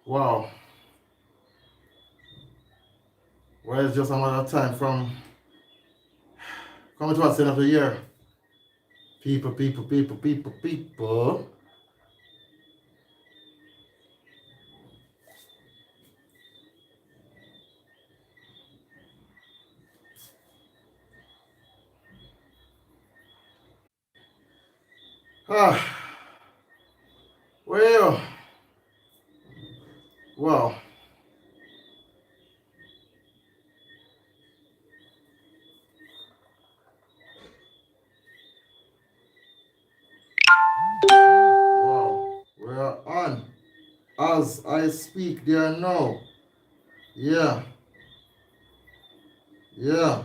Wow. Well, it's just a matter of time from coming towards the end of the year. People. Ah, well, well, wow. We're on. As I speak there now. Yeah, yeah.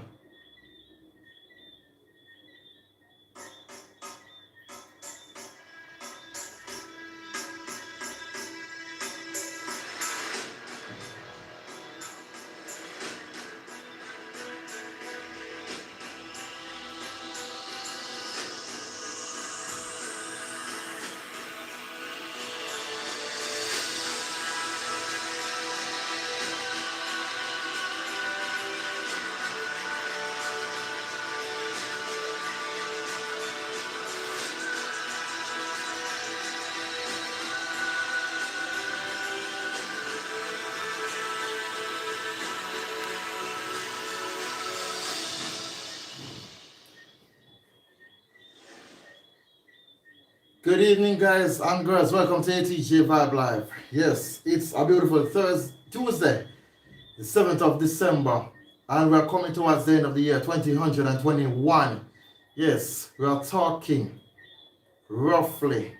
Good evening, guys and girls. Welcome to Atj Vibe Live. Yes, it's a beautiful Tuesday, the 7th of December, and we're coming towards the end of the year 2021. Yes, we are talking roughly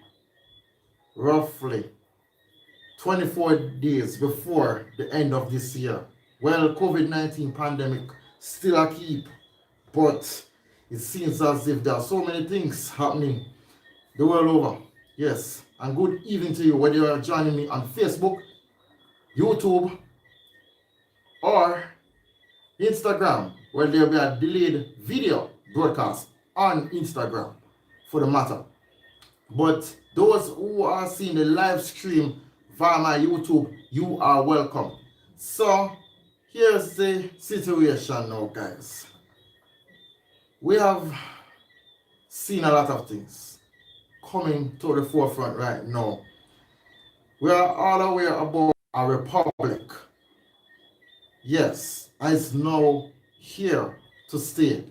24 days before the end of this year. Well, COVID-19 pandemic still a keep, but it seems as if there are so many things happening the world over. Yes, and good evening to you, whether you are joining me on Facebook, YouTube, or Instagram, where there will be a delayed video broadcast on Instagram for the matter. But those who are seeing the live stream via my YouTube, you are welcome. So here's the situation now, guys. We have seen a lot of things coming to the forefront right now. We are all aware about a republic. Yes, and it's now here to stay.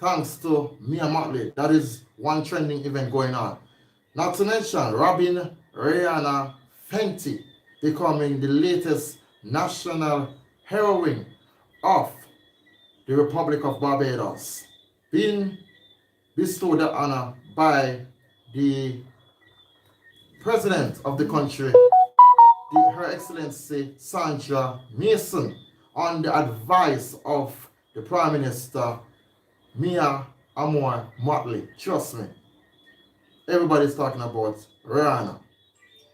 Thanks to Mia Motley, that is one trending event going on. Not to mention Robin Rihanna Fenty becoming the latest national heroine of the Republic of Barbados, being bestowed the honor by the president of the country, Her Excellency Sandra Mason, on the advice of the Prime Minister Mia Amor Motley. Trust me, everybody's talking about Rihanna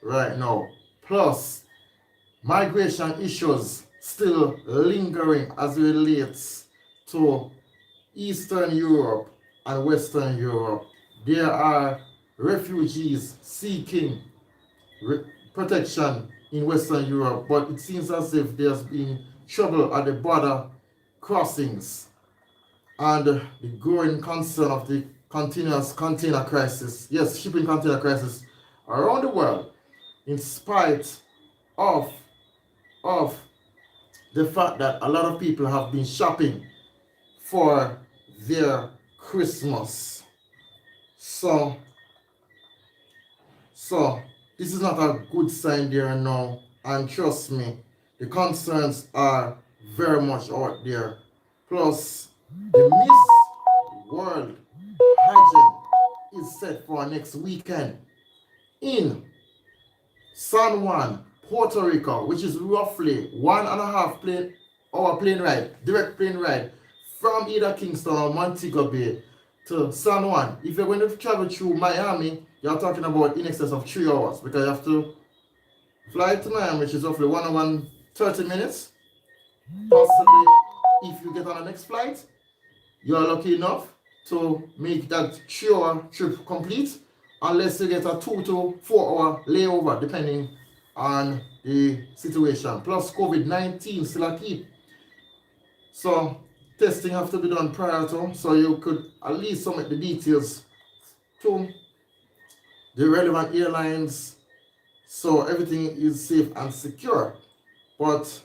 right now. Plus, migration issues still lingering as it relates to Eastern Europe and Western Europe. There are refugees seeking protection in Western Europe, but it seems as if there's been trouble at the border crossings and the growing concern of the continuous container crisis, yes, shipping container crisis around the world, in spite of the fact that a lot of people have been shopping for their Christmas. So this is not a good sign there and now, and trust me, the concerns are very much out there. Plus, the Miss World pageant is set for next weekend in San Juan, Puerto Rico, which is roughly 1.5 hour plane ride, direct plane ride from either Kingston or Montego Bay to San Juan. If you're going to travel through Miami, you're talking about in excess of 3 hours, because you have to fly to Miami, which is roughly 1 hour and 30 minutes. Possibly, if you get on the next flight, you're lucky enough to make that 3 hour trip complete, unless you get a 2 to 4 hour layover, depending on the situation. Plus COVID-19 still a keep. So testing have to be done prior to, so you could at least submit the details to the relevant airlines so everything is safe and secure. But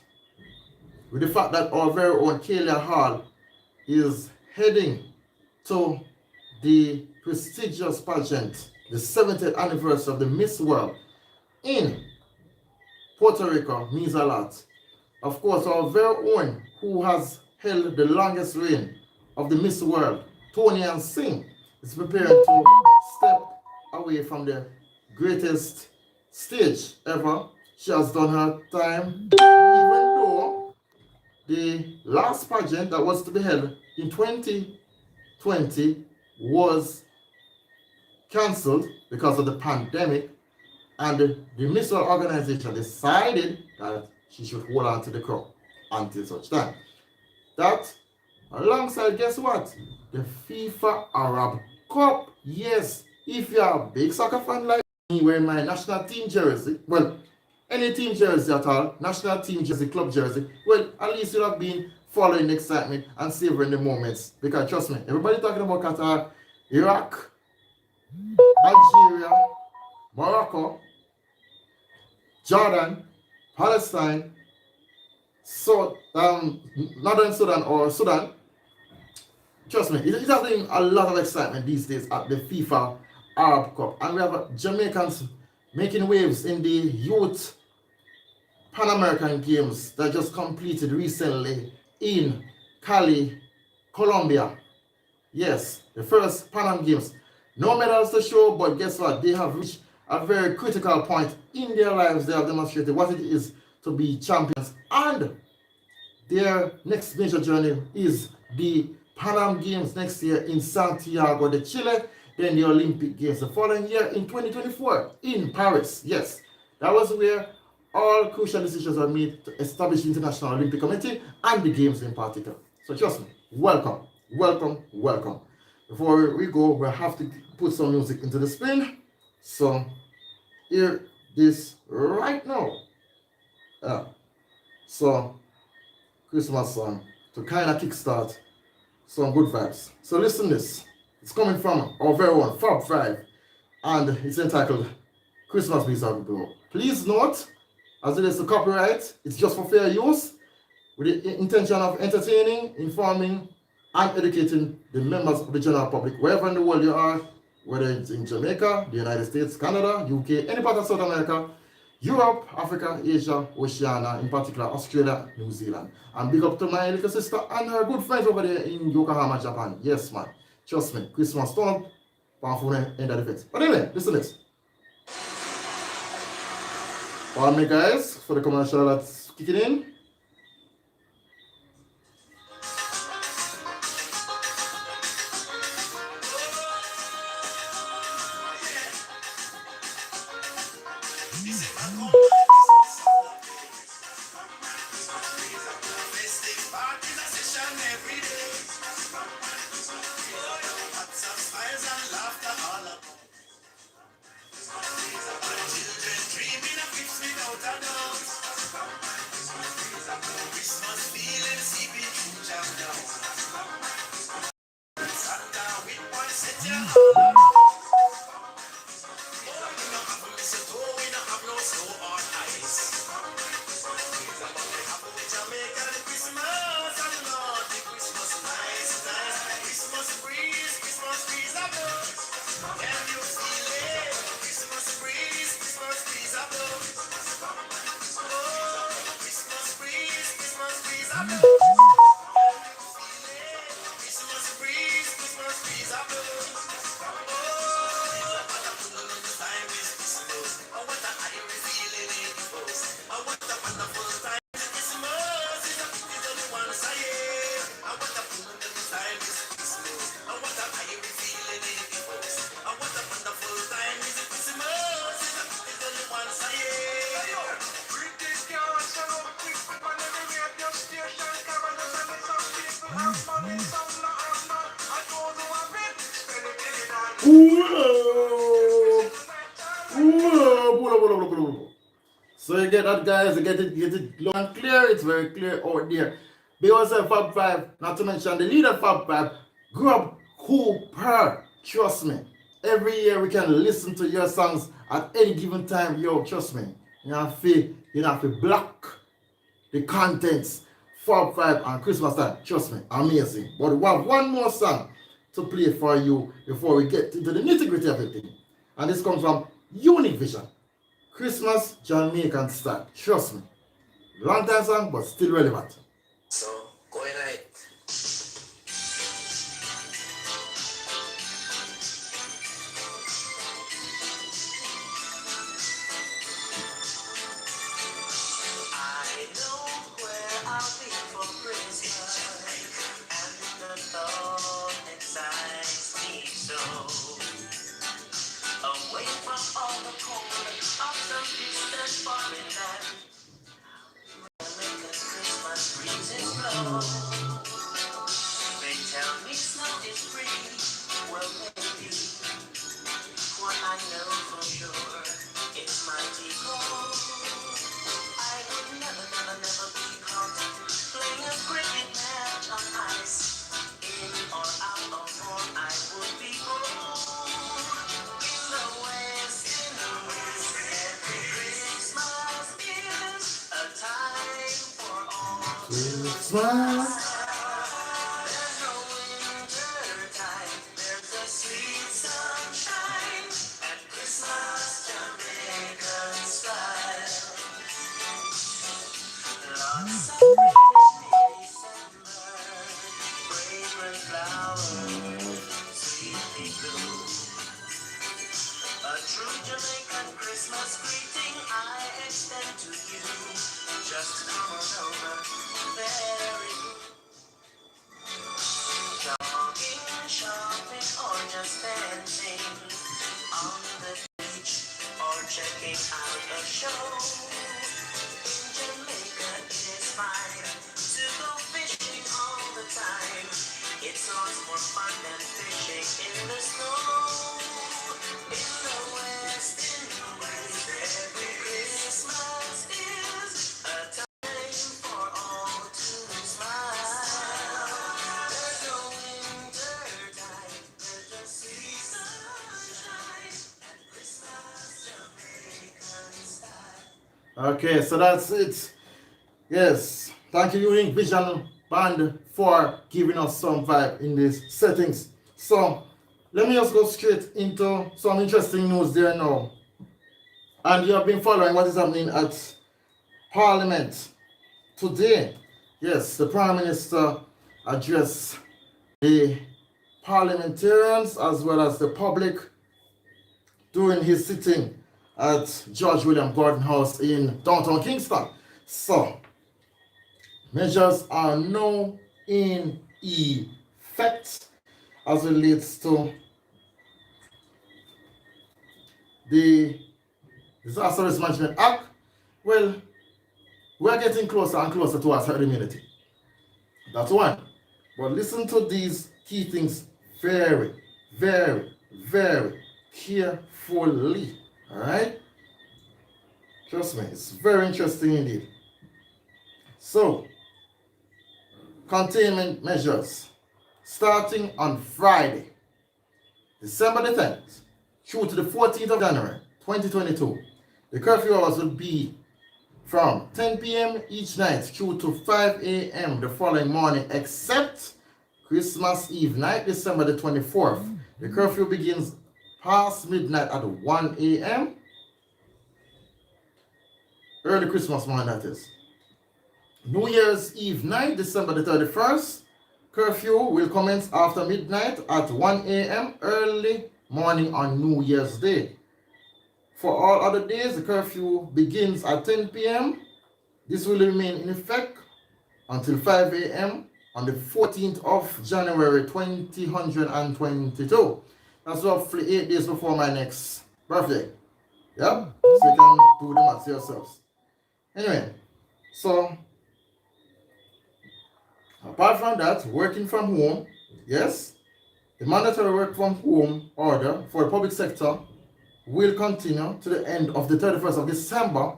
with the fact that our very own Kalia Hall is heading to the prestigious pageant, the 70th anniversary of the Miss World in Puerto Rico, means a lot. Of course, our very own, who has held the longest reign of the Miss World, Tony and Singh, is preparing to step away from the greatest stage ever. She has done her time, even though the last pageant that was to be held in 2020 was cancelled because of the pandemic, and the Miss World organization decided that she should hold on to the crown until such time. That, alongside, guess what? The FIFA Arab Cup. Yes, if you're a big soccer fan like me, wearing my national team jersey, well, any team jersey at all, national team jersey, club jersey, well, at least you'll have been following the excitement and savoring the moments. Because trust me, everybody talking about Qatar, Iraq, Algeria, Morocco, Jordan, Palestine, so Northern Sudan or Sudan. Trust me, it has been a lot of excitement these days at the FIFA Arab Cup. And we have Jamaicans making waves in the youth Pan American Games that just completed recently in Cali, Colombia. Yes, the first Pan Am Games. No medals to show, but guess what? They have reached a very critical point in their lives. They have demonstrated what it is to be champions. And their next major journey is the Pan Am Games next year in Santiago de Chile, then the Olympic Games the following year in 2024 in Paris. Yes, that was where all crucial decisions were made to establish the International Olympic Committee and the Games in particular. So trust me, welcome, welcome, welcome. Before we go, we have to put some music into the spin. So hear this right now. So Christmas song to kind of kickstart some good vibes. So listen this. It's coming from our very own Fab Vibe, and it's entitled Christmas Music Bro. Please note, as it is to copyright, it's just for fair use, with the intention of entertaining, informing, and educating the members of the general public, wherever in the world you are, whether it's in Jamaica, the United States, Canada, UK, any part of South America, Europe, Africa, Asia, Oceania, in particular Australia, New Zealand. And big up to my little sister and her good friends over there in Yokohama, Japan. Yes, man. Trust me, Christmas turn up, powerful end of the fence. But anyway, listen to this. Pardon me, guys, for the commercial that's kicking in. So you get that, guys. You get it loud and clear. It's very clear out there. Because of Fab Five, not to mention the leader Fab Five, grew up Cooper. Trust me. Every year we can listen to your songs at any given time. Yo, trust me. You have to block the contents. Fab Five and Christmas time. Trust me, amazing. But we have one more song to play for you before we get into the nitty-gritty of everything. And this comes from Unique Vision. Christmas Jamaican style. Trust me. Long time song, but still relevant. So, go ahead. I know where I'll be for Christmas, and the thought excites me so. Away from all the cold of some distant foreign land, make a Christmas breezes blow. They tell me snow is free, well maybe. What I know for sure, it's mighty cold. I would never be caught playing a cricket match on ice. In or out of form, I would be bold. In the West, every Christmas is a time for all to Smile. There's no winter time, there's a sweet sunshine at Christmas Jamaican style. Lots of rain in December, fragrant flowers, sweetly blue. A true Jamaican Christmas greeting I extend to you. Just come on over, very jogging, shopping, or just dancing on the beach, or checking out a show. In Jamaica, it is fine to go fishing all the time. It's lots more fun than fishing in the snow. In the West, every Christmas is a time for all to smile. There's no winter time, there's just sweet sunshine at Christmas Jamaican style. Okay, so that's it. Yes. Thank you, Unique Vision Band, for giving us some vibe in these settings. So let me just go straight into some interesting news there now. And you have been following what is happening at Parliament today. Yes, the Prime Minister addressed the parliamentarians as well as the public during his sitting at George William Gordon House in downtown Kingston. So, measures are now in effect as relates to the Disaster Risk Management Act. Well, we're getting closer and closer towards herd immunity. That's one. But listen to these key things very, very, very carefully. All right? Trust me, it's very interesting indeed. So, containment measures starting on Friday, December the 10th, through to the 14th of January 2022. The curfew hours will be from 10 p.m. each night through to 5 a.m. the following morning, except Christmas Eve night, December the 24th. The curfew begins past midnight at 1 a.m. Early Christmas morning, that is. New Year's Eve night, December the 31st. Curfew will commence after midnight at 1 a.m. early morning on New Year's Day. For all other days, the curfew begins at 10 p.m. This will remain in effect until 5 a.m. on the 14th of January 2022. That's roughly 8 days before my next birthday. Yep, so you can do the math yourselves. Anyway, so apart from that, working from home, yes, the mandatory work from home order for the public sector will continue to the end of the 31st of December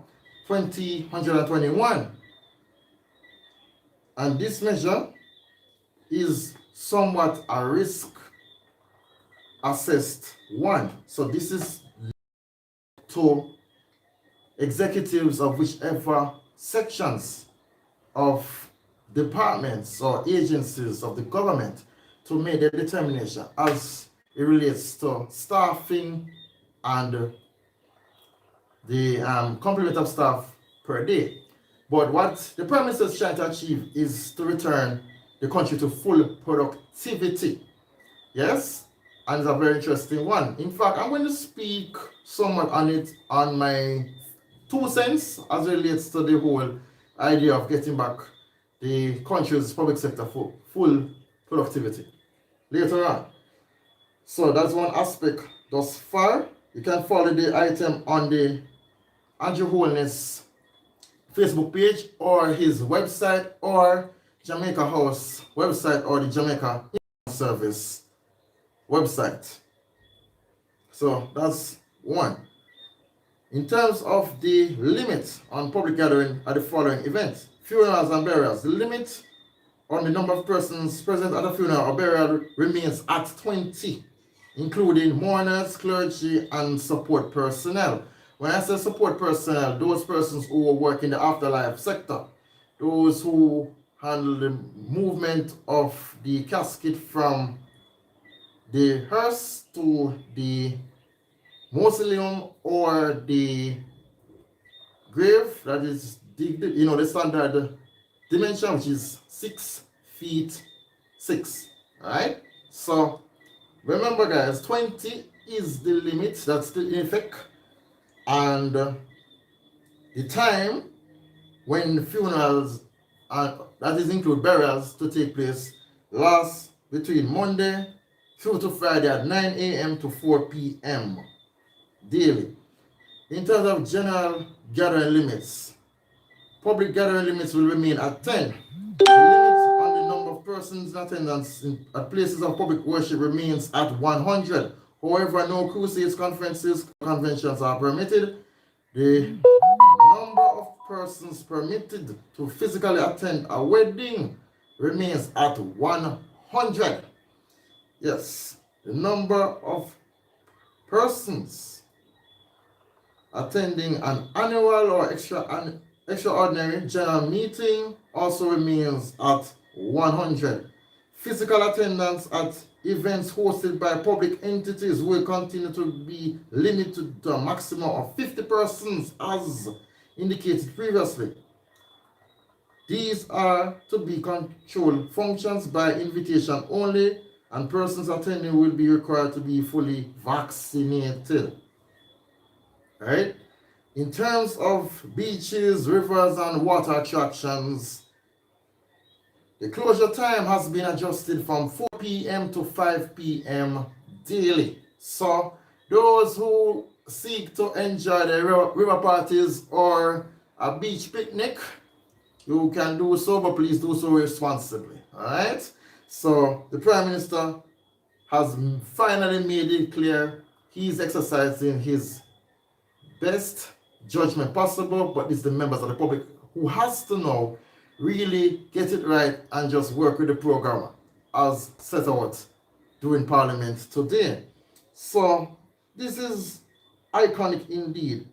2021. And this measure is somewhat a risk assessed one. So this is to executives of whichever sections of departments or agencies of the government to make their determination as it relates to staffing and the complement of staff per day. But what the Prime Minister is trying to achieve is to return the country to full productivity. Yes? And it's a very interesting one. In fact, I'm going to speak somewhat on it on my 2 cents as it relates to the whole idea of getting back the country's public sector for full productivity later on. So that's one aspect thus far. You can follow the item on the Andrew Holness Facebook page or his website or Jamaica House website or the Jamaica Service website. So that's one. In terms of the limit on public gathering at the following events: funerals and burials. The limit on the number of persons present at a funeral or burial remains at 20, including mourners, clergy, and support personnel. When I say support personnel, those persons who work in the afterlife sector, those who handle the movement of the casket from the hearse to the mausoleum or the grave, that is the standard dimension, which is 6 feet 6. All right. So remember, guys, 20 is the limit that's still in effect, and the time when funerals and that is include burials to take place lasts between Monday through to Friday at 9 a.m. to 4 p.m. daily. In terms of general gathering limits, public gathering limits will remain at 10. The limit on the number of persons in attendance at places of public worship remains at 100. However, no crusades, conferences, conventions are permitted. The number of persons permitted to physically attend a wedding remains at 100. Yes, the number of persons attending an annual or extraordinary general meeting also remains at 100. Physical attendance at events hosted by public entities will continue to be limited to a maximum of 50 persons as indicated previously. These are to be controlled functions by invitation only, and persons attending will be required to be fully vaccinated. Right? In terms of beaches, rivers, and water attractions, the closure time has been adjusted from 4 p.m. to 5 p.m. daily. So those who seek to enjoy the river parties or a beach picnic, you can do so, but please do so responsibly. All right? So the Prime Minister has finally made it clear he's exercising his best judgment possible, but it's the members of the public who has to know really get it right and just work with the program as set out during Parliament today. So this is iconic indeed.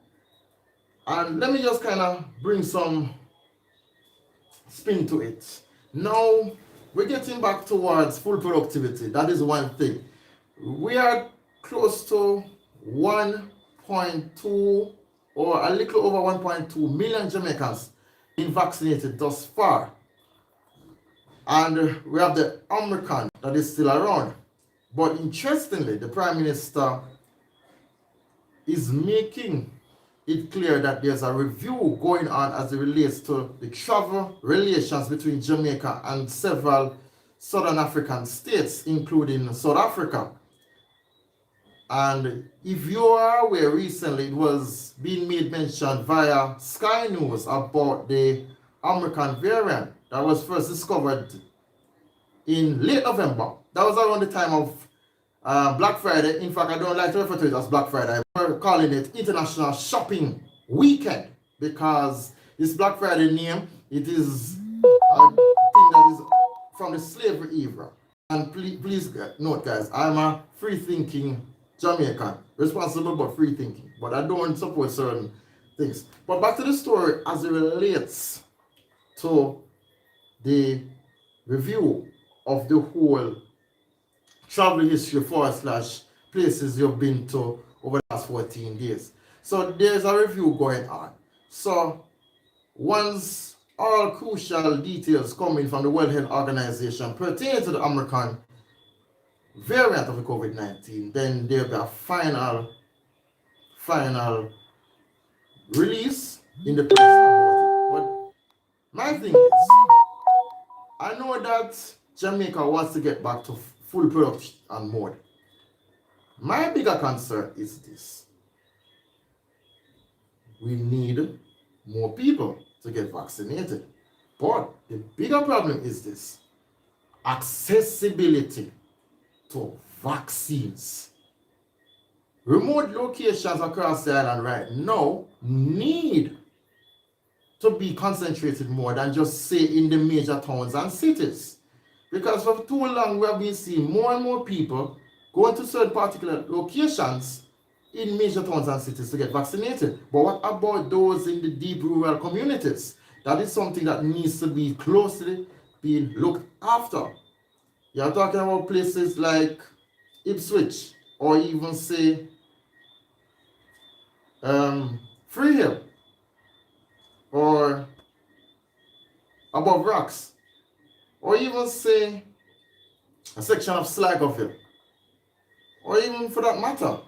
And let me just kind of bring some spin to it. Now we're getting back towards full productivity. That is one thing. We are close to 1.2 or a little over 1.2 million Jamaicans been vaccinated thus far, and we have the Omicron that is still around. But interestingly, the Prime Minister is making it clear that there's a review going on as it relates to the travel relations between Jamaica and several Southern African states, including South Africa. And if you are aware, recently it was being made mention via Sky News about the Omicron variant that was first discovered in late November. That was around the time of Black Friday. In fact, I don't like to refer to it as Black Friday. We're calling it International Shopping Weekend. because this Black Friday name, it is a thing that is from the slavery era. And please note, guys, I'm a free-thinking Jamaican, responsible but free-thinking, but I don't support certain things. But back to the story as it relates to the review of the whole travel history / places you've been to over the last 14 days. So there's a review going on. So once all crucial details coming from the World Health Organization pertaining to the American variant of the COVID-19, then there'll be a final release in the press about it. But my thing is, I know that Jamaica wants to get back to full production mode. My bigger concern is this. We need more people to get vaccinated. But the bigger problem is this. Accessibility to vaccines. Remote locations across the island right now need to be concentrated more than just say in the major towns and cities. Because for too long we have been seeing more and more people going to certain particular locations in major towns and cities to get vaccinated. But what about those in the deep rural communities? That is something that needs to be closely being looked after. You're talking about places like Ipswich, or even say Freehill, or Above Rocks, or even say a section of Sligoville, or even for that matter,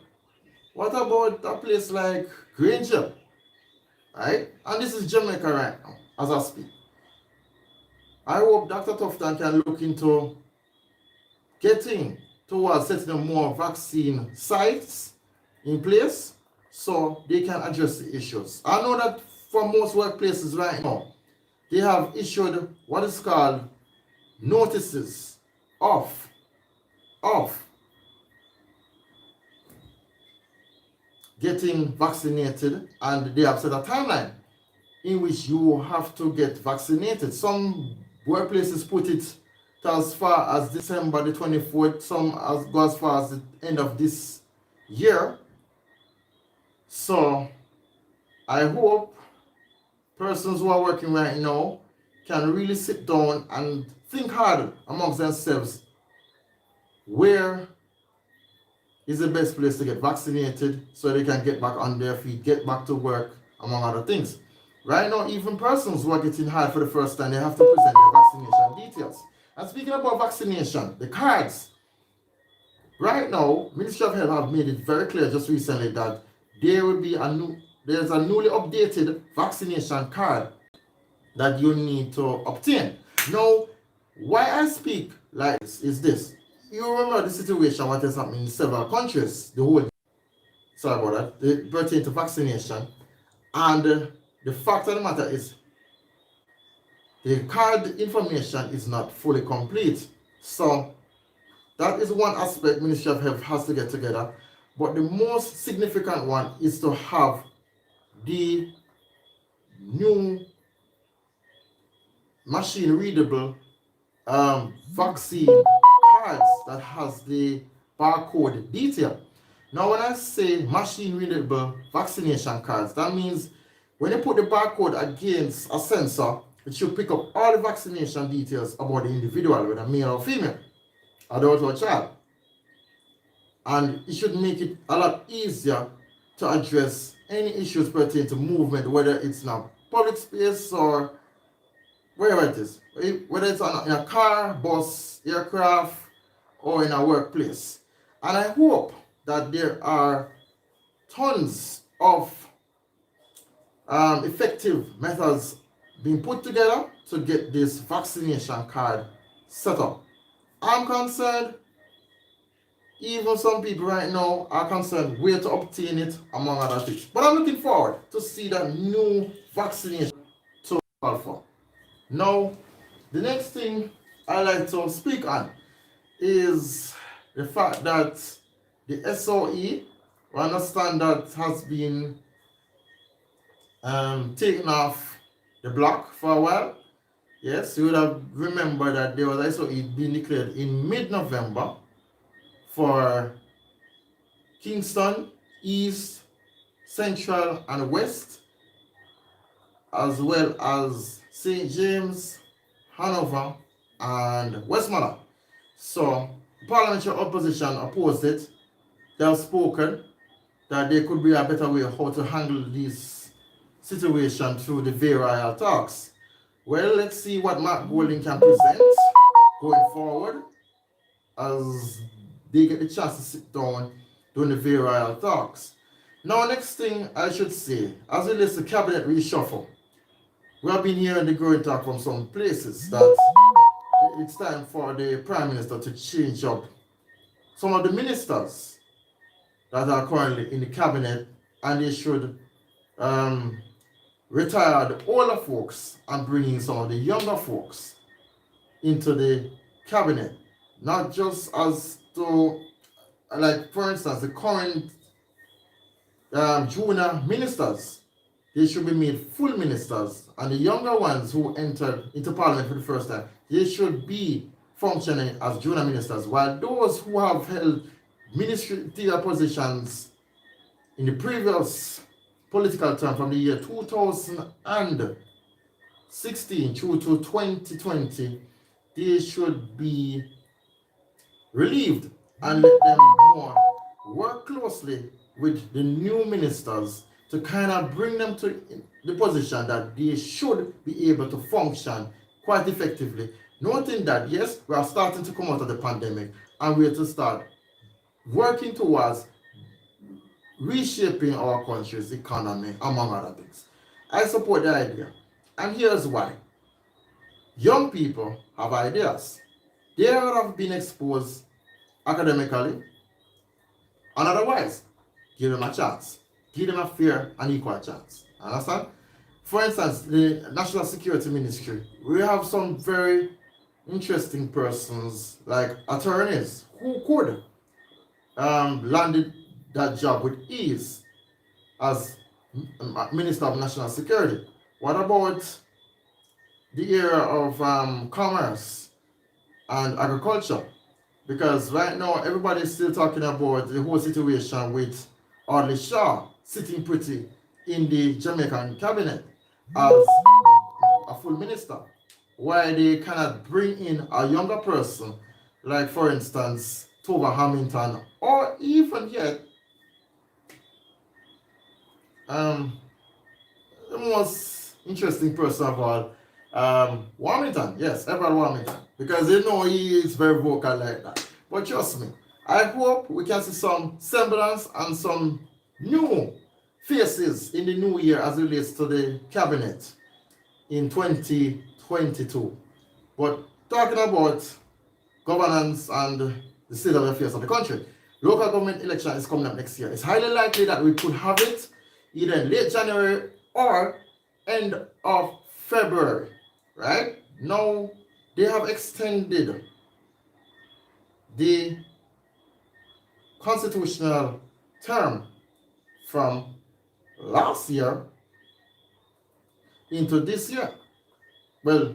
what about a place like Granger, right? And this is Jamaica right now, as I speak. I hope Dr. Tufton can look into getting towards setting more vaccine sites in place so they can address the issues. I know that for most workplaces right now, they have issued what is called notices of getting vaccinated, and they have set a timeline in which you have to get vaccinated. Some workplaces put it to as far as December the 24th, some go as far as the end of this year. So I hope persons who are working right now can really sit down and think hard amongst themselves, where is the best place to get vaccinated so they can get back on their feet, get back to work, among other things. Right now, even persons who are getting hired for the first time, they have to present their vaccination details. And speaking about vaccination, the cards, right now, Ministry of Health have made it very clear just recently that there will be there's a newly updated vaccination card that you need to obtain. Now, why I speak like this is this. You remember the situation, what has happened in several countries, sorry about that, pertaining to vaccination. And the fact of the matter is, the card information is not fully complete. So that is one aspect Ministry of Health has to get together. But the most significant one is to have the new machine readable vaccine cards that has the barcode detail. Now when I say machine readable vaccination cards, that means when you put the barcode against a sensor, it should pick up all the vaccination details about the individual, whether male or female, adult or child. And it should make it a lot easier to address any issues pertaining to movement, whether it's in a public space or wherever it is, whether it's in a car, bus, aircraft, or in a workplace. And I hope that there are tons of effective methods being put together to get this vaccination card set up. I'm concerned, even some people right now are concerned where to obtain it, among other things. But I'm looking forward to see that new vaccination to call for. Now, the next thing I like to speak on is the fact that the SOE, we understand that has been taken off the block for a while. Yes, you would have remembered that there was also it being declared in mid-November for Kingston, East, Central, and West, as well as St. James, Hanover, and Westmoreland. So, parliamentary opposition opposed it. They have spoken that there could be a better way how to handle this situation through the varial talks. Well, let's see what Mark Golding can present going forward as they get the chance to sit down during the varial talks. Now, next thing I should say, as it relates to cabinet reshuffle, we have been hearing the growing talk from some places that it's time for the Prime Minister to change up some of the ministers that are currently in the cabinet, and they should retire the older folks and bring in some of the younger folks into the cabinet. Not just as to, like, for instance, the current junior ministers, they should be made full ministers, and the younger ones who entered into parliament for the first time, they should be functioning as junior ministers, while those who have held ministerial positions in the previous political term from the year 2016 through to 2020, they should be relieved and let them more work closely with the new ministers to kind of bring them to the position that they should be able to function quite effectively. Noting that, yes, we are starting to come out of the pandemic and we have to start working towards reshaping our country's economy, among other things. I support the idea, and here's why. Young people have ideas. They have been exposed academically and otherwise. Give them a chance. Give them a fair and equal chance. Understand? For instance, the National Security Ministry, we have some very interesting persons like attorneys who could landed that job with ease as Minister of National Security. What about the area of commerce and agriculture? Because right now everybody is still talking about the whole situation with Audley Shaw sitting pretty in the Jamaican cabinet as a full minister. Why they cannot bring in a younger person, like for instance Tova Hamilton, or even yet the most interesting person of all, Warmington, yes, Everett Warmington, because they know he is very vocal like that. But trust me, I hope we can see some semblance and some new faces in the new year as it relates to the cabinet in 2022. But talking about governance and the state of affairs of the country, local government election is coming up next year. It's highly likely that we could have it either in late January or end of February, right? Now, they have extended the constitutional term from last year into this year. Well,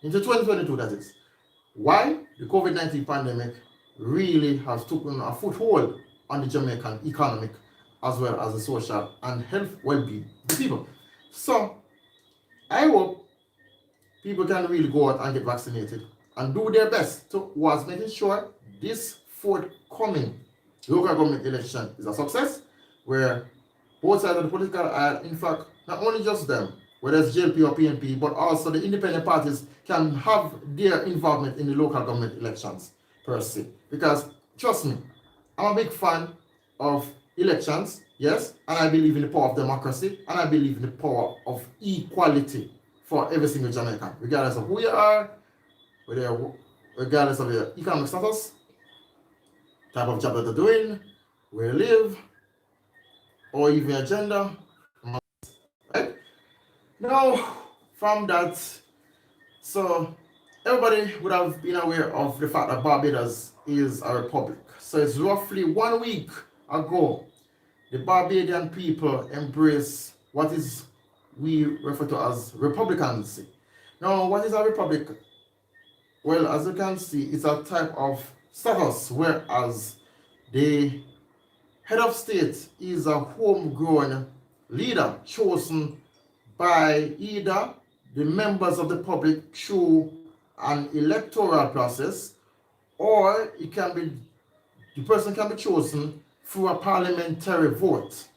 into 2022, that is. Why? The COVID-19 pandemic really has taken a foothold on the Jamaican economic as well as the social and health well-being of the people. So, I hope people can really go out and get vaccinated and do their best towards making sure this forthcoming local government election is a success, where both sides of the political aisle, in fact, not only just them, whether it's JLP or PNP, but also the independent parties can have their involvement in the local government elections per se. Because trust me, I'm a big fan of elections, yes, and I believe in the power of democracy, and I believe in the power of equality for every single Jamaican, regardless of who you are, regardless of your economic status, type of job that you're doing, where you live, or even your gender. Right? Now, from that, so everybody would have been aware of the fact that Barbados is a republic. So it's roughly 1 week ago the Barbadian people embraced what is we refer to as republicancy. Now, what is a republic? Well, as you can see, it's a type of status, whereas the head of state is a homegrown leader chosen by either the members of the public through an electoral process, or the person can be chosen through a parliamentary vote.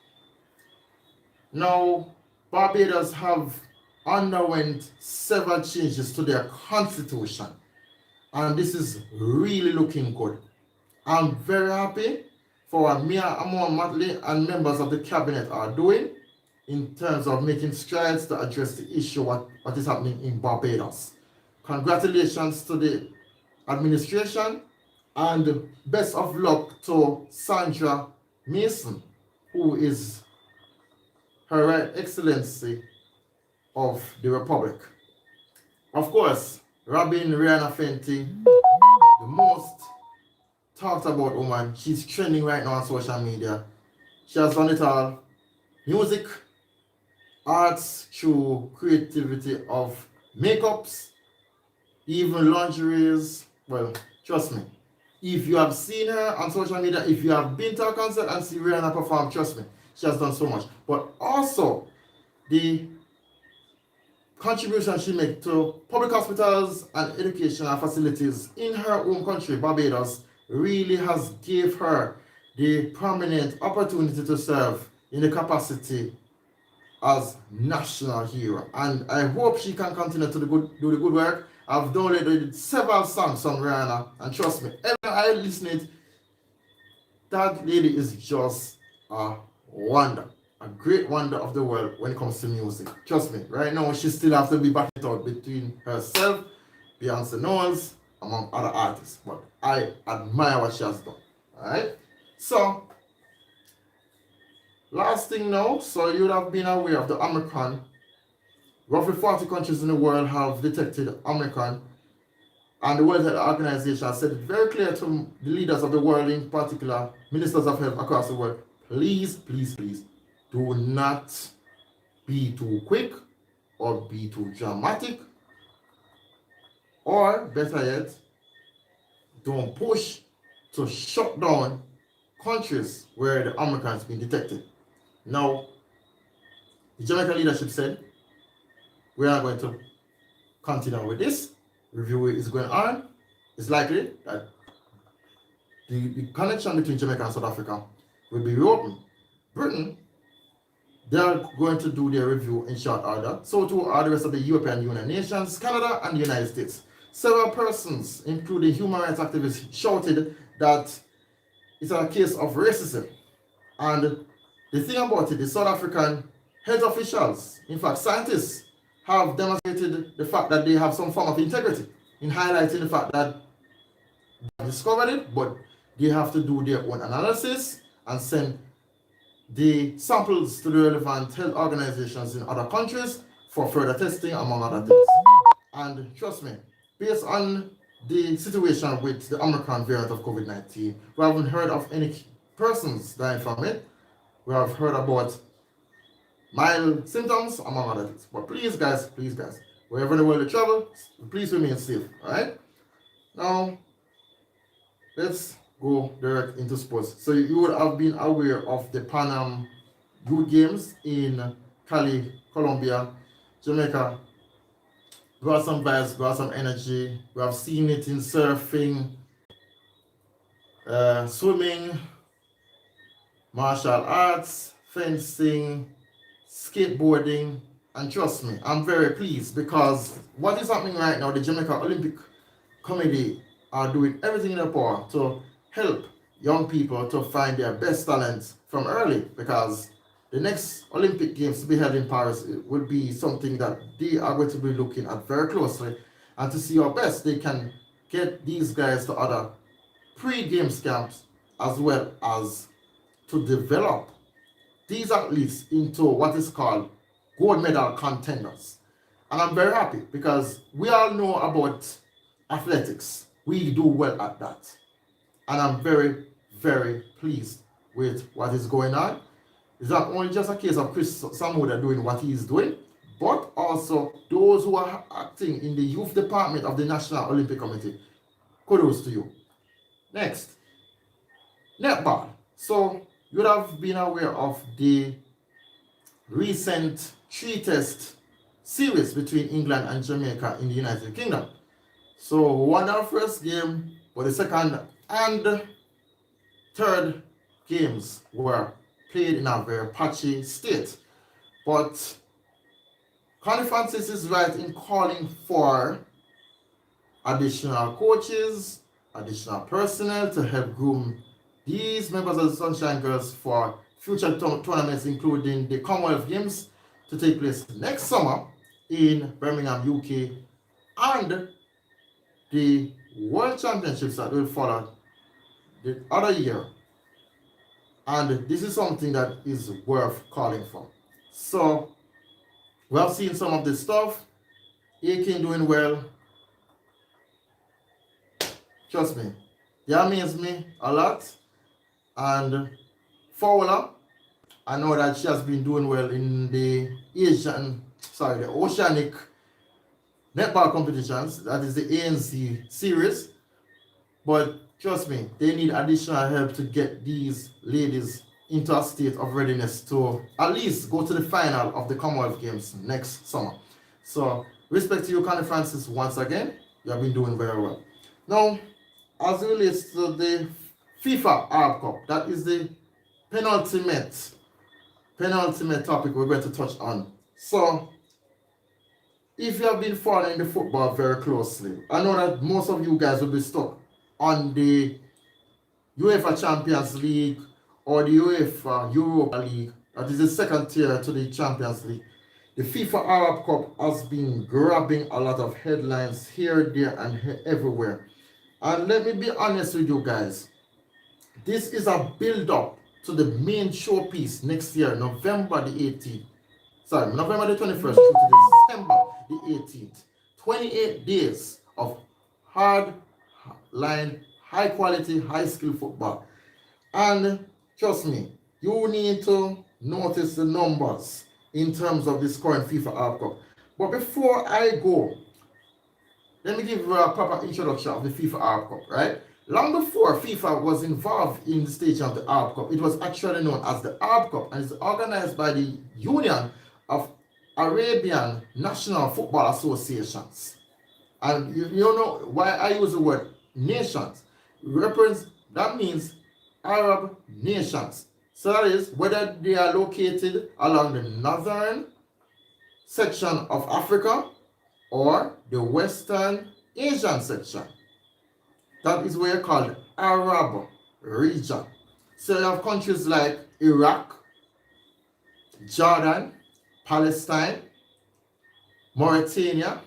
Now, Barbados have underwent several changes to their constitution, and this is really looking good. I'm very happy for what Mia Amon Matley and members of the cabinet are doing in terms of making strides to address the issue what is happening in Barbados. Congratulations to the administration, and best of luck to Sandra Mason, who is Her Excellency of the Republic. Of course, Robin Rihanna Fenty, the most talked about woman. She's trending right now on social media. She has done it all. Music, arts, through creativity of makeups, even lingeries. Well, trust me. If you have seen her on social media, if you have been to a concert and see Rihanna perform, trust me, she has done so much. But also, the contribution she made to public hospitals and educational facilities in her home country, Barbados, really has gave her the prominent opportunity to serve in the capacity as national hero. And I hope she can continue to do the good work. I've downloaded several songs from Rihanna, and trust me, every time I listen it, that lady is just a wonder, a great wonder of the world when it comes to music. Trust me, right now she still has to be battling out between herself, Beyonce Knowles, among other artists. But I admire what she has done. Alright? So, last thing now, so you would have been aware of the Omicron. Roughly 40 countries in the world have detected Omicron, and the World Health Organization has said it very clear to the leaders of the world, in particular, ministers of health across the world, please, please, please, do not be too quick or be too dramatic, or better yet, don't push to shut down countries where the Omicron has been detected. Now, the Jamaican leadership said, we are going to continue with this. Review is going on. It's likely that the connection between Jamaica and South Africa will be reopened. Britain, they are going to do their review in short order. So too are the rest of the European Union nations, Canada, and the United States. Several persons, including human rights activists, shouted that it's a case of racism. And the thing about it, the South African health officials, in fact scientists, have demonstrated the fact that they have some form of integrity in highlighting the fact that they have discovered it, but they have to do their own analysis and send the samples to the relevant health organizations in other countries for further testing, among other things. And trust me, based on the situation with the Omicron variant of COVID-19, we haven't heard of any persons dying from it. We have heard about mild symptoms, among other things. But please guys, wherever in the world you travel, please remain safe. Alright? Now, let's go direct into sports. So you would have been aware of the Pan Am Youth Games in Cali, Colombia. Jamaica brought some vibes, brought some energy. We have seen it in surfing, swimming, martial arts, fencing, skateboarding, and trust me, I'm very pleased because what is happening right now, the Jamaica Olympic Committee are doing everything in their power to help young people to find their best talents from early, because the next Olympic Games to be held in Paris would be something that they are going to be looking at very closely, and to see how best they can get these guys to other pre-games camps, as well as to develop these athletes into what is called gold medal contenders. And I'm very happy because we all know about athletics. We do well at that. And I'm very, very pleased with what is going on. It's not only just a case of Chris Samuda doing what he's doing, but also those who are acting in the youth department of the National Olympic Committee. Kudos to you. Next, netball. So you would have been aware of the recent three-test series between England and Jamaica in the United Kingdom. So won our first game, but the second and third games were played in a very patchy state. But Connie Francis is right in calling for additional coaches, additional personnel to help groom these members of the Sunshine Girls for future tournaments, including the Commonwealth Games to take place next summer in Birmingham, UK, and the World Championships that will follow the other year. And this is something that is worth calling for. So we have seen some of this stuff. Aiken doing well. Trust me, they amaze me a lot. And Fowler, I know that she has been doing well in the Oceanic netball competitions. That is the ANC series. But trust me, they need additional help to get these ladies into a state of readiness to at least go to the final of the Commonwealth Games next summer. So, respect to you, Connie Francis, once again. You have been doing very well. Now, as it relates to the FIFA Arab Cup, that is the penultimate topic we're going to touch on. So, if you have been following the football very closely, I know that most of you guys will be stuck on the UEFA Champions League or the UEFA Europa League, that is the second tier to the Champions League. The FIFA Arab Cup has been grabbing a lot of headlines here, there, and everywhere. And let me be honest with you guys, this is a build-up to the main showpiece next year, November the 21st through to December the 18th. 28 days of hard line, high quality, high skill football. And trust me, you need to notice the numbers in terms of this current FIFA Arab Cup. But before I go, let me give you a proper introduction of the FIFA Arab Cup, right? Long before FIFA was involved in the stage of the Arab Cup, it was actually known as the Arab Cup, and it's organized by the Union of Arabian National Football Associations. And you know why I use the word nations. That means Arab nations. So that is whether they are located along the northern section of Africa or the Western Asian section. That is where you call the Arab region. So you have countries like Iraq, Jordan, Palestine, Mauritania,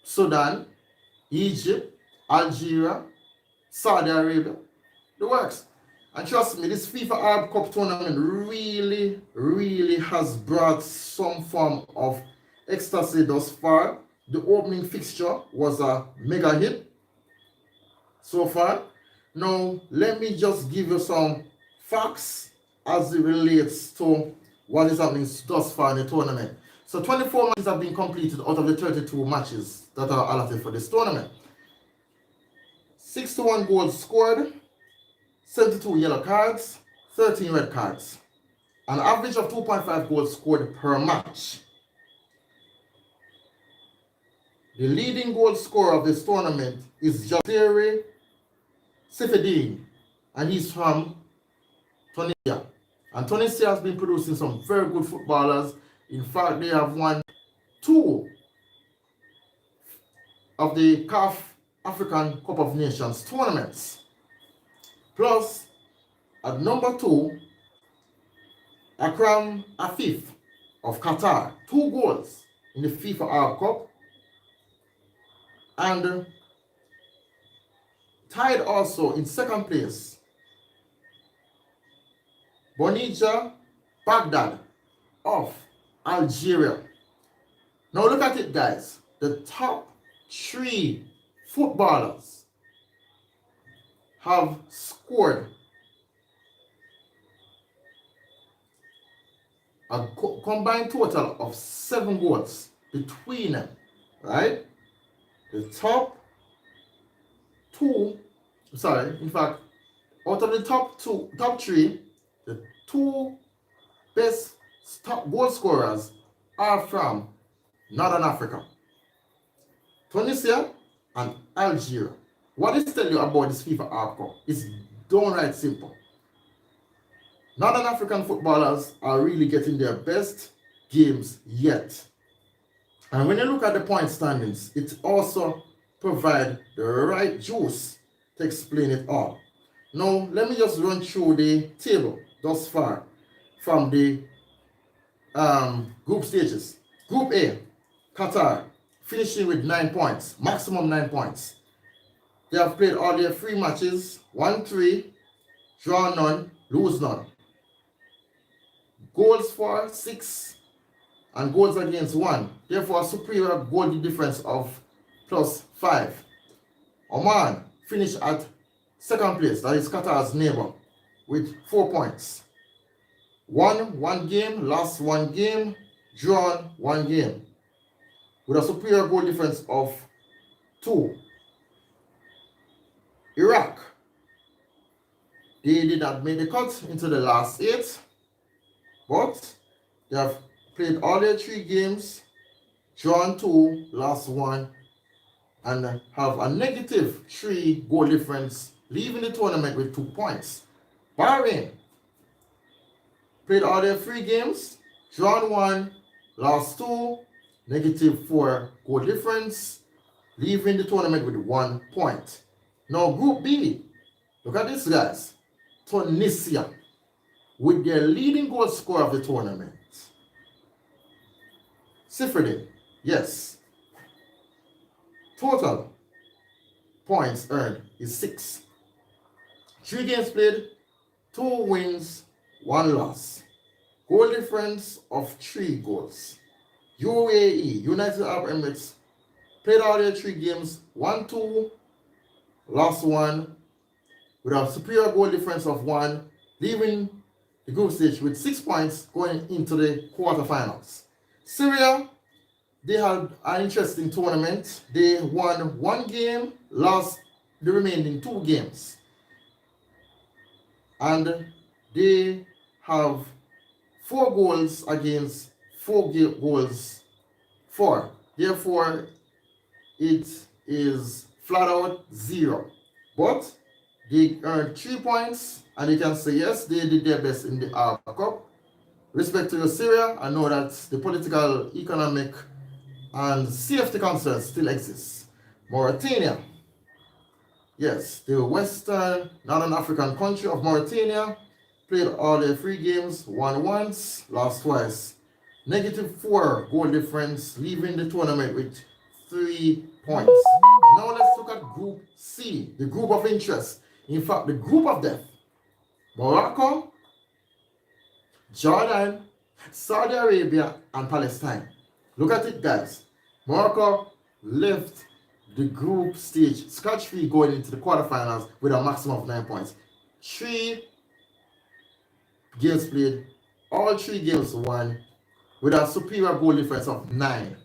Sudan, Egypt, Algeria, Saudi Arabia, the works. And trust me, this FIFA Arab Cup tournament really has brought some form of ecstasy thus far. The opening fixture was a mega hit so far. Now, let me just give you some facts as it relates to what is happening thus far in the tournament. So 24 matches have been completed out of the 32 matches that are allotted for this tournament. 61 goals scored, 72 yellow cards, 13 red cards. An average of 2.5 goals scored per match. The leading goal scorer of this tournament is Jasiri Sifedin, and he's from Tunisia. And Tunisia has been producing some very good footballers. In fact, they have won 2 of the CAF African Cup of Nations tournaments. Plus, at number 2, Akram Afif of Qatar, 2 goals in the FIFA Arab Cup. And tied also in second place, Bonija Baghdad of Algeria. Now look at it, guys. The top 3 footballers have scored a combined total of 7 goals between them, right? The top two, sorry, in fact, out of the top 3, the 2 best top goal scorers are from Northern Africa, Tunisia and Algeria. What this tell you about this FIFA World Cup is downright simple. Northern African footballers are really getting their best games yet. And when you look at the point standings, it also provides the right juice to explain it all. Now, let me just run through the table thus far from the group stages. Group A, Qatar, finishing with 9 points, maximum 9 points. They have played all their 3 matches, 1-3, draw none, lose none. Goals for 6 and goals against 1. Therefore, a superior goal difference of +5. Oman finished at 2nd place, that is Qatar's neighbor, with 4 points. Won 1 game, lost 1 game, drawn 1 game, with a superior goal difference of 2. Iraq, they did not make the cut into the last 8, but they have played all their 3 games, drawn 2, lost 1, and have a -3 goal difference, leaving the tournament with 2 points. Bahrain played all their 3 games, drawn 1, lost 2, -4 goal difference, leaving the tournament with 1 point. Now, Group B, look at this, guys. Tunisia, with their leading goal scorer of the tournament, Sifredi, yes. Total points earned is 6. 3 games played, 2 wins, 1 loss. Goal difference of 3 goals. UAE, United Arab Emirates, played all their 3 games, 1-2, lost 1, with a superior goal difference of 1, leaving the group stage with 6 points going into the quarterfinals. Syria, they had an interesting tournament. They won 1 game, lost the remaining 2 games. And they have 4 goals against 4 goals for. Therefore, it is flat out 0. But they earned 3 points, and you can say, yes, they did their best in the Arab Cup. Respect to Syria, I know that the political, economic, and safety concerns still exist. Mauritania, yes, the Western Northern African country of Mauritania, played all their 3 games, won once, lost twice. -4 goal difference, leaving the tournament with 3 points. Now let's look at Group C, the group of interest. In fact, the group of death. Morocco, Jordan, Saudi Arabia, and Palestine. Look at it, guys. Morocco left the group stage scotch-free going into the quarterfinals with a maximum of 9 points. 3 games played, all 3 games won, with a superior goal difference of 9.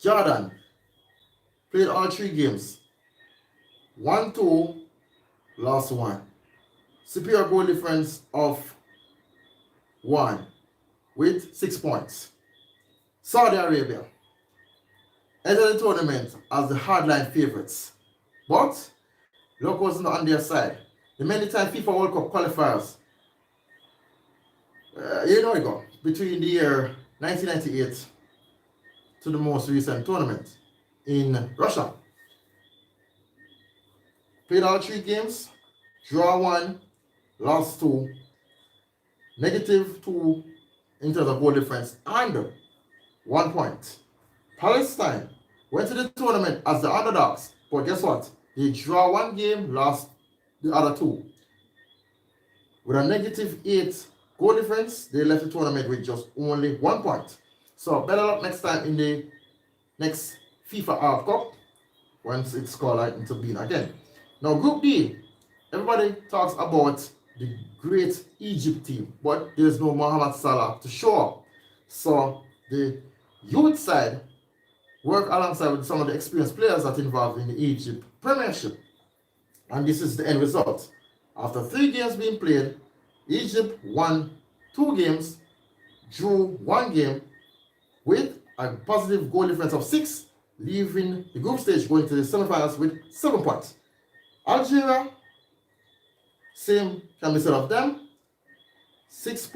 Jordan played all 3 games, 1-2, lost 1. Superior goal difference of 1 with 6 points. Saudi Arabia entered the tournament as the hardline favorites, but luck wasn't on their side. The many time FIFA World Cup qualifiers, ago, between the year 1998 to the most recent tournament in Russia. Played all 3 games, draw 1, lost 2, -2 in terms of goal difference, and 1 point. Palestine went to the tournament as the underdogs, but guess what? They draw 1 game, lost the other 2. With a -8 goal difference, they left the tournament with just only 1 point. So better luck next time in the next FIFA World Cup, once it's called out into being again. Now, Group D, everybody talks about the great Egypt team, but there's no Mohamed Salah to show up. So the youth side work alongside with some of the experienced players that involved in the Egypt Premiership. And this is the end result. After 3 games being played, Egypt won 2 games, drew 1 game with a positive goal difference of 6, leaving the group stage going to the semifinals with 7 points. Algeria, same can be said of them. 6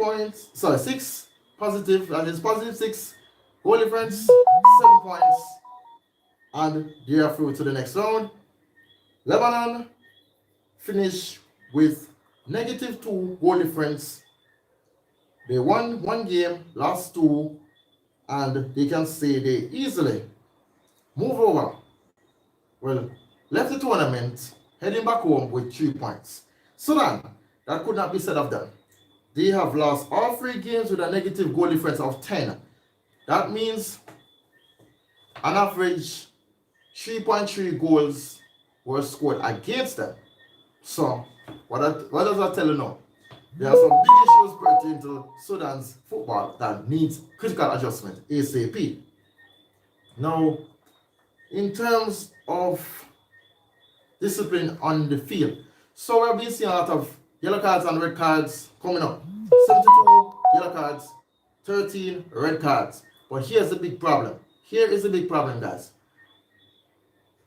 positive, that is positive 6 goal difference, 7 points, and they are through to the next round. Lebanon finished with -2 goal difference. They won 1 game, lost 2, and they can say they easily move over. Well, left the tournament, heading back home with 3 points. Sudan, that could not be said of them. They have lost all 3 games with a negative goal difference of 10. That means on average 3.3 goals were scored against them. So, what does that tell you now? There are some big issues pertaining to Sudan's football that needs critical adjustment ASAP. Now, in terms of discipline on the field, so we've been seeing a lot of yellow cards and red cards coming up. 72 yellow cards, 13 red cards. But here's the big problem. Here is the big problem, guys.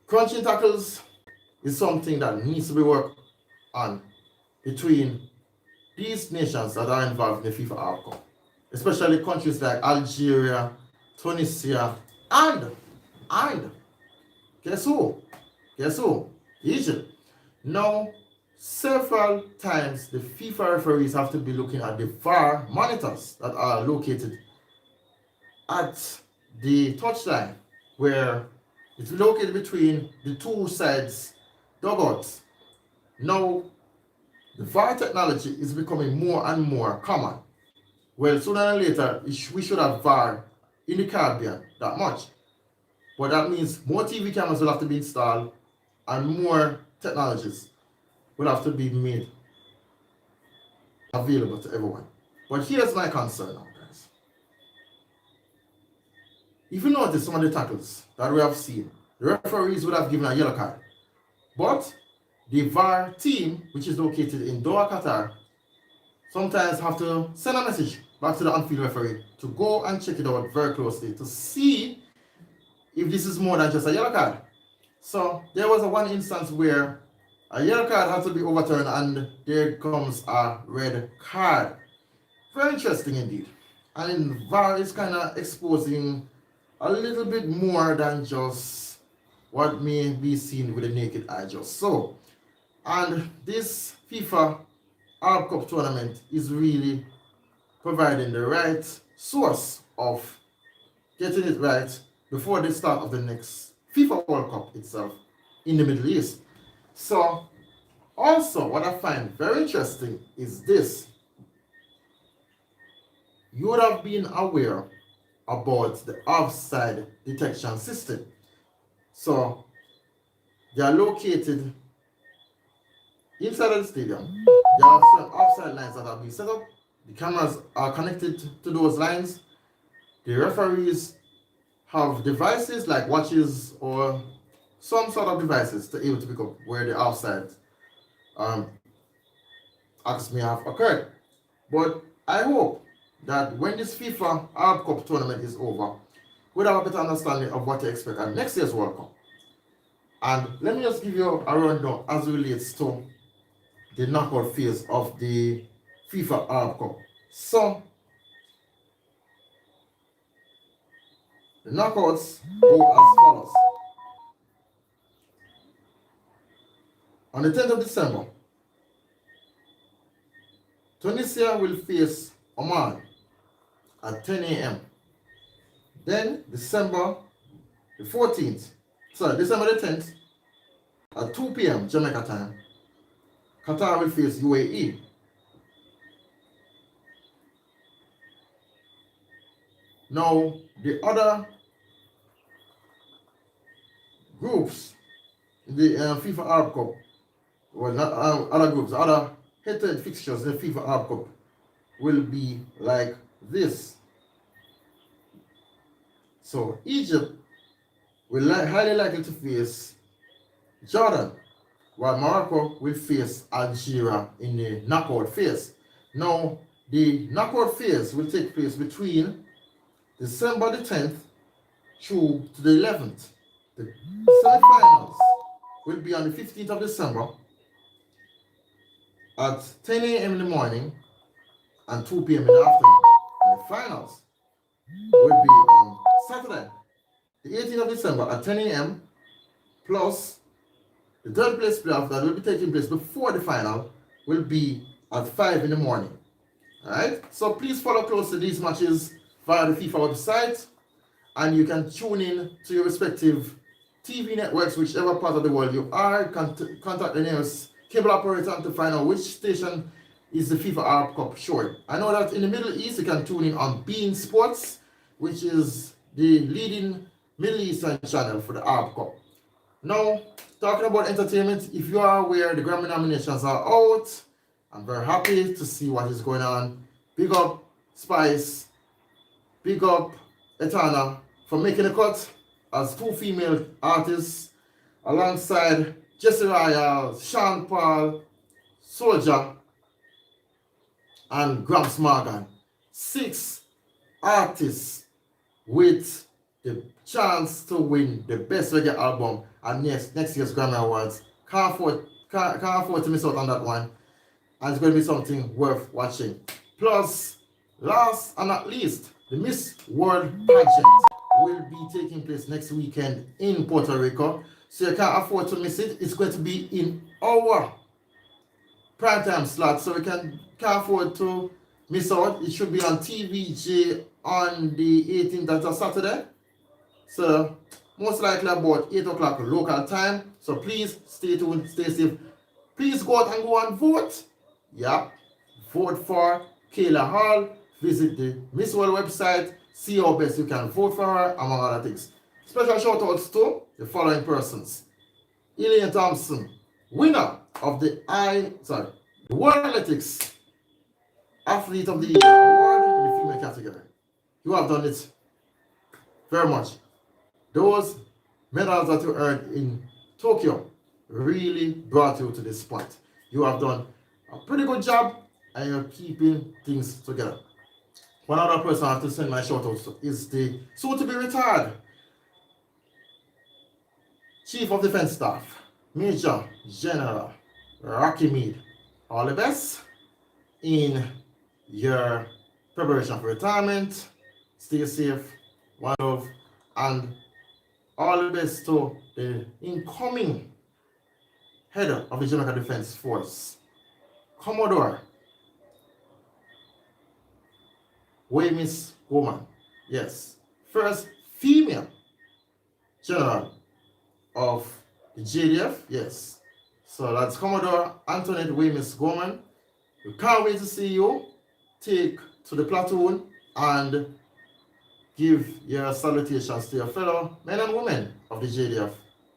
Crunching tackles is something that needs to be worked on between these nations that are involved in the FIFA World Cup, especially countries like Algeria, Tunisia, and guess who? Egypt. Now, several times the FIFA referees have to be looking at the VAR monitors that are located at the touchline, where it's located between the 2 sides dugouts. Now, the VAR technology is becoming more and more common. Well, sooner or later, we should have VAR in the Caribbean that much. But that means more TV cameras will have to be installed and more technologies will have to be made available to everyone. But here's my concern now, guys. If you notice some of the tackles that we have seen, the referees would have given a yellow card. But the VAR team, which is located in Doha, Qatar, sometimes have to send a message back to the on-field referee to go and check it out very closely to see if this is more than just a yellow card. So there was one instance where a yellow card had to be overturned and there comes a red card. Very interesting indeed. And VAR is kind of exposing a little bit more than just what may be seen with the naked eye just so. And this FIFA World Cup tournament is really providing the right source of getting it right before the start of the next FIFA World Cup itself in the Middle East. So, also what I find very interesting is this. You would have been aware about the offside detection system. So, they are located inside of the stadium. There are some offside lines that have been set up. The cameras are connected to those lines. The referees have devices like watches or some sort of devices to be able to pick up where the offside acts may have occurred. But I hope that when this FIFA World Cup tournament is over, we'll have a better understanding of what to expect at next year's World Cup. And let me just give you a rundown as it relates to the knockout phase of the FIFA World Cup. So, the knockouts go as follows. On the 10th of December, Tunisia will face Oman at 10 a.m. Then December the 10th at 2 p.m. Jamaica time, Qatar will face UAE. Now, the other groups in the FIFA Arab Cup, well, not other groups, other head-to-head fixtures in the FIFA Arab Cup will be like this. So Egypt will highly likely to face Jordan, while Morocco will face Algeria in the knockout phase. Now, the knockout phase will take place between December the 10th through to the 11th. The semi-finals will be on the 15th of December at 10 a.m. in the morning and 2 p.m. in the afternoon. And the finals will be on Saturday, the 18th of December at 10 a.m. plus the third place playoff that will be taking place before the final will be at 5 in the morning. Alright? So please follow closely these matches via the FIFA website, and you can tune in to your respective TV networks, whichever part of the world you are. Contact the nearest cable operator to find out which station is the FIFA Arab Cup showing. I know that in the Middle East you can tune in on Bein Sports, which is the leading Middle Eastern channel for the Arab Cup. Now, talking about entertainment, if you are aware the Grammy nominations are out, I'm very happy to see what is going on. Big up Spice, big up Etana for making a cut as two female artists alongside Jesse Royal, Sean Paul, Soldier, and Gramps Morgan. 6 artists with the chance to win the best reggae album at next year's Grammy Awards. Can't afford to miss out on that one. And it's going to be something worth watching. Plus, last and not least, the Miss World pageant will be taking place next weekend in Puerto Rico. So you can't afford to miss it. It's going to be in our primetime slot. So we can't afford to miss out. It should be on TVJ on the 18th, that's a Saturday. So most likely about 8 o'clock local time. So please stay tuned, stay safe. Please go out and go and vote. Yeah, vote for Kayla Hall. Visit the Miss World website. See how best you can vote for her, among other things. Special shout outs to the following persons: Elaine Thompson, winner of the World Athletics Athlete of the Year Award in the female category. You have done it very much. Those medals that you earned in Tokyo really brought you to this point. You have done a pretty good job and you're keeping things together. One other person I have to send my shout out to is the soon to be retired Chief of Defense Staff, Major General Rocky Mead. All the best in your preparation for retirement. Stay safe, one love, and all the best to the incoming head of the Jamaica Defense Force, Commodore Miss Woman. Yes, first female general of the JDF. Yes, so that's Commodore Antoinette Miss Gorman. We can't wait to see you take to the platoon and give your salutations to your fellow men and women of the JDF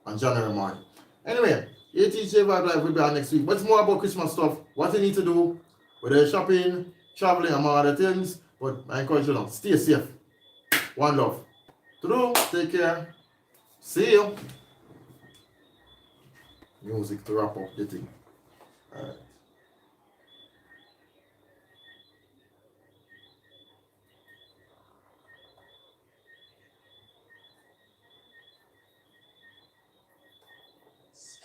on January morning. Anyway, Atj Vibe Live will be on next week. But it's more about Christmas stuff. What you need to do, whether you're shopping, traveling, among other things. But I encourage you now, stay safe. One love. Take care. See you. Music to wrap up the thing. Alright.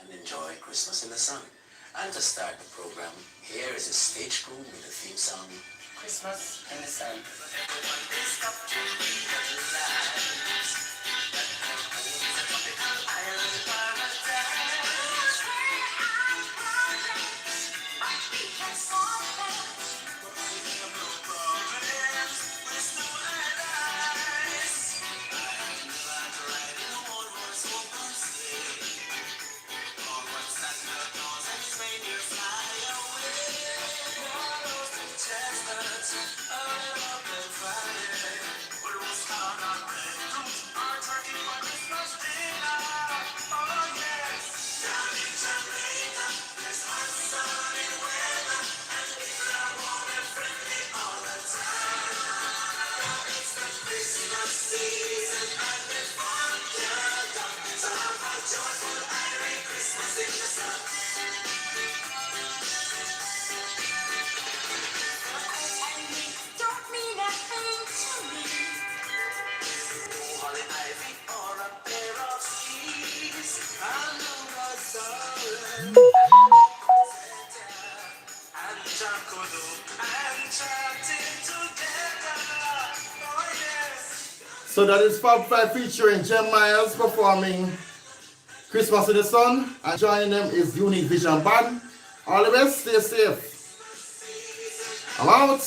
And enjoy Christmas in the sun. And to start the program, here is a stage crew with a theme song, Christmas in the Sun. Chestnuts, all up and Friday. Don't mean a thing to me. Holly ivy or a pair of skis. I know that's all. And Jacodo and chatting together. Oh yes. So that is Fab Five featuring Jem Myers performing Christmas in the Sun, and joining them is Unique Vision Band. All the best, stay safe. I'm out.